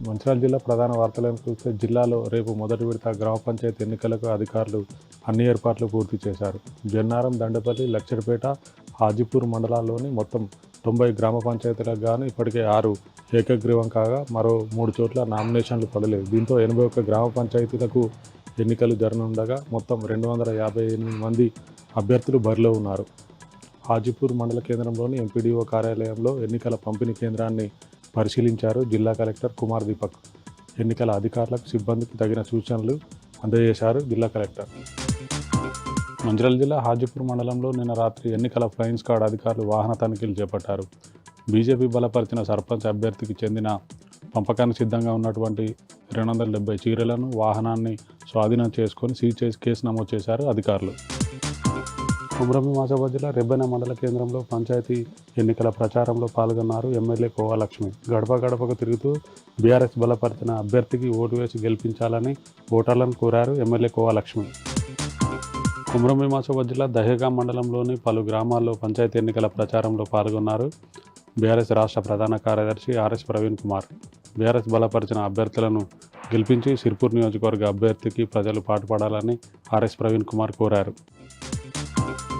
మంచిర్యాల జిల్లా ప్రధాన వార్తలను చూస్తే జిల్లాలో రేపు మొదటి విడత గ్రామ పంచాయతీ ఎన్నికలకు అధికారులు అన్ని ఏర్పాట్లు పూర్తి చేశారు. జన్నారం, దండపల్లి, లక్షడిపేట, హాజీపూర్ మండలాల్లోని మొత్తం 90 గ్రామ పంచాయతీలకు గాను ఇప్పటికే 6 ఏకగ్రీవం కాగా మరో 3 చోట్ల నామినేషన్లు పడలేదు. దీంతో 81 గ్రామ పంచాయతీలకు ఎన్నికలు జరగనుండగా మొత్తం 258 మంది అభ్యర్థులు బరిలో ఉన్నారు. హాజీపూర్ మండల కేంద్రంలోని ఎంపీడీఓ కార్యాలయంలో ఎన్నికల పంపిణీ కేంద్రాన్ని పరిశీలించారు జిల్లా కలెక్టర్ కుమార్ దీపక్. ఎన్నికల అధికారులకు, సిబ్బందికి తగిన సూచనలు అందజేశారు జిల్లా కలెక్టర్. మంచిర్యాల జిల్లా హాజీపూర్ మండలంలో నిన్న రాత్రి ఎన్నికల ఫ్లయింగ్ స్క్వాడ్ అధికారులు వాహన తనిఖీలు చేపట్టారు. బీజేపీ బలపరిచిన సర్పంచ్ అభ్యర్థికి చెందిన పంపకానికి సిద్ధంగా ఉన్నటువంటి 270 చీరలను, వాహనాన్ని స్వాధీనం చేసుకొని సీజ్ చేసి కేసు నమోదు చేశారు అధికారులు. కుమ్రంభీం ఆసిఫాబాద్ జిల్లా రెబ్బెన మండల కేంద్రంలో పంచాయతీ ఎన్నికల ప్రచారంలో పాల్గొన్నారు ఎమ్మెల్యే కోవా లక్ష్మి. గడప గడపకు తిరుగుతూ బీఆర్ఎస్ బలపరిచిన అభ్యర్థికి ఓటు వేసి గెలిపించాలని ఓటర్లను కోరారు ఎమ్మెల్యే కోవా లక్ష్మి. కుమ్రంభీం ఆసిఫాబాద్ జిల్లా దహేగాం మండలంలోని పలు గ్రామాల్లో పంచాయతీ ఎన్నికల ప్రచారంలో పాల్గొన్నారు బీఆర్ఎస్ రాష్ట్ర ప్రధాన కార్యదర్శి ఆర్ఎస్ ప్రవీణ్ కుమార్. బీఆర్ఎస్ బలపరిచిన అభ్యర్థులను గెలిపించి సిర్పూర్ నియోజకవర్గ అభ్యర్థికి ప్రజలు పాటుపడాలని ఆర్ఎస్ ప్రవీణ్ కుమార్ కోరారు.